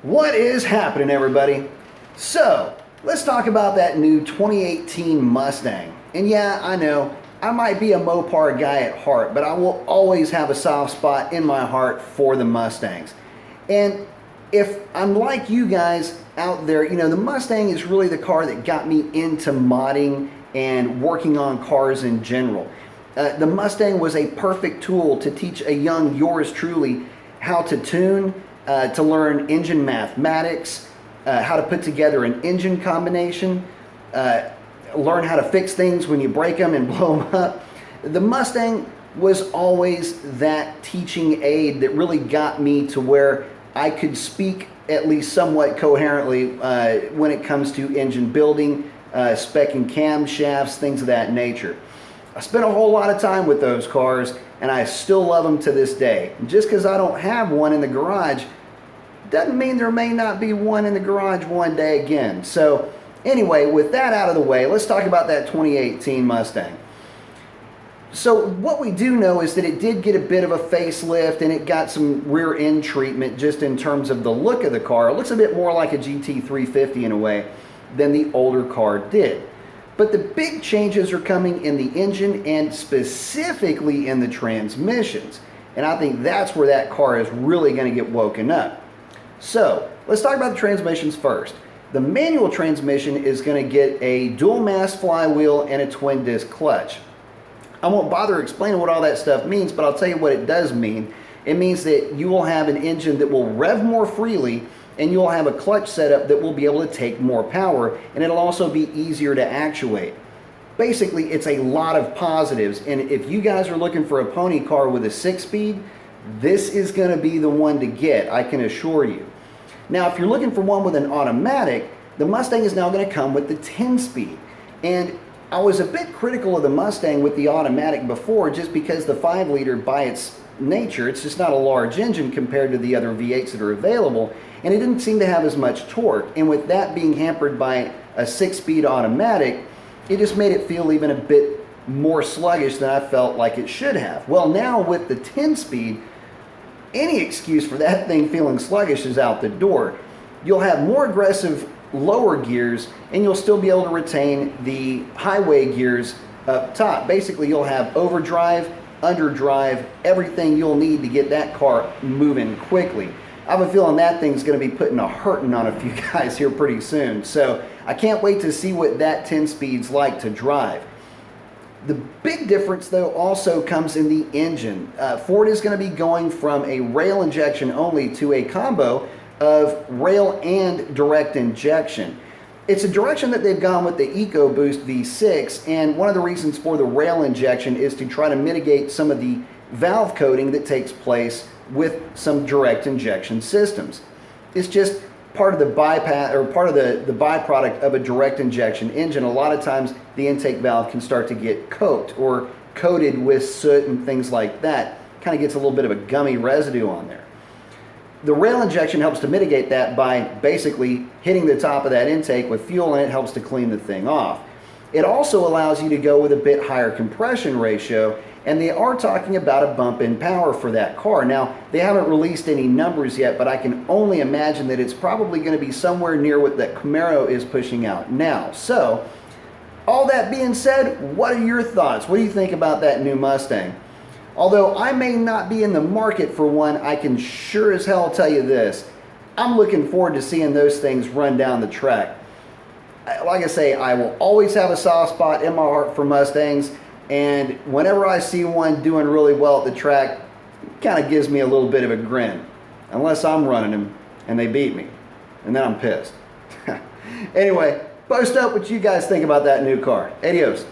What is happening, everybody? So, let's talk about that new 2018 Mustang. And yeah, I know, I might be a Mopar guy at heart, but I will always have a soft spot in my heart for the Mustangs. And if I'm like you guys out there, you know, the Mustang is really the car that got me into modding and working on cars in general. The Mustang was a perfect tool to teach a young yours truly how to tune, to learn engine mathematics, how to put together an engine combination, learn how to fix things when you break them and blow them up. The Mustang was always that teaching aid that really got me to where I could speak at least somewhat coherently when it comes to engine building, speccing camshafts, things of that nature. I spent a whole lot of time with those cars, and I still love them to this day. Just because I don't have one in the garage doesn't mean there may not be one in the garage one day again. So anyway, with that out of the way, let's talk about that 2018 Mustang. So what we do know is that it did get a bit of a facelift, and it got some rear end treatment just in terms of the look of the car. It looks a bit more like a GT350 in a way than the older car did. But the big changes are coming in the engine and specifically in the transmissions. And I think that's where that car is really going to get woken up. So let's talk about the transmissions first. The manual transmission is going to get a dual mass flywheel and a twin disc clutch. I won't bother explaining what all that stuff means, but I'll tell you what it does mean. It means that you will have an engine that will rev more freely, and you'll have a clutch setup that will be able to take more power, and it'll also be easier to actuate. Basically, it's a lot of positives, and if you guys are looking for a pony car with a 6-speed, this is going to be the one to get, I can assure you. Now, if you're looking for one with an automatic, the Mustang is now going to come with the 10-speed. And I was a bit critical of the Mustang with the automatic before, just because the 5-liter, by its nature, it's just not a large engine compared to the other V8s that are available, and it didn't seem to have as much torque. And with that being hampered by a 6-speed automatic, it just made it feel even a bit more sluggish than I felt like it should have. Well, now with the 10-speed, any excuse for that thing feeling sluggish is out the door. You'll have more aggressive lower gears, and you'll still be able to retain the highway gears up top. Basically, you'll have overdrive, underdrive, everything you'll need to get that car moving quickly. I have a feeling that thing's going to be putting a hurting on a few guys here pretty soon. So I can't wait to see what that 10-speed's like to drive. The big difference, though, also comes in the engine. Ford is going to be going from a rail injection only to a combo of rail and direct injection. It's a direction that they've gone with the EcoBoost V6, and one of the reasons for the rail injection is to try to mitigate some of the valve coating that takes place with some direct injection systems. It's just part of the bypass, or part of the byproduct of a direct injection engine. A lot of times the intake valve can start to get coked or coated with soot and things like that. Kind of gets a little bit of a gummy residue on there. The rail injection helps to mitigate that by basically hitting the top of that intake with fuel, and it helps to clean the thing off. It also allows you to go with a bit higher compression ratio, and they are talking about a bump in power for that car. Now, they haven't released any numbers yet, but I can only imagine that it's probably going to be somewhere near what that Camaro is pushing out now. So, all that being said, what are your thoughts? What do you think about that new Mustang? Although I may not be in the market for one, I can sure as hell tell you this. I'm looking forward to seeing those things run down the track. Like I say, I will always have a soft spot in my heart for Mustangs, and whenever I see one doing really well at the track, it kind of gives me a little bit of a grin. Unless I'm running them and they beat me, and then I'm pissed. Anyway, post up what you guys think about that new car. Adios.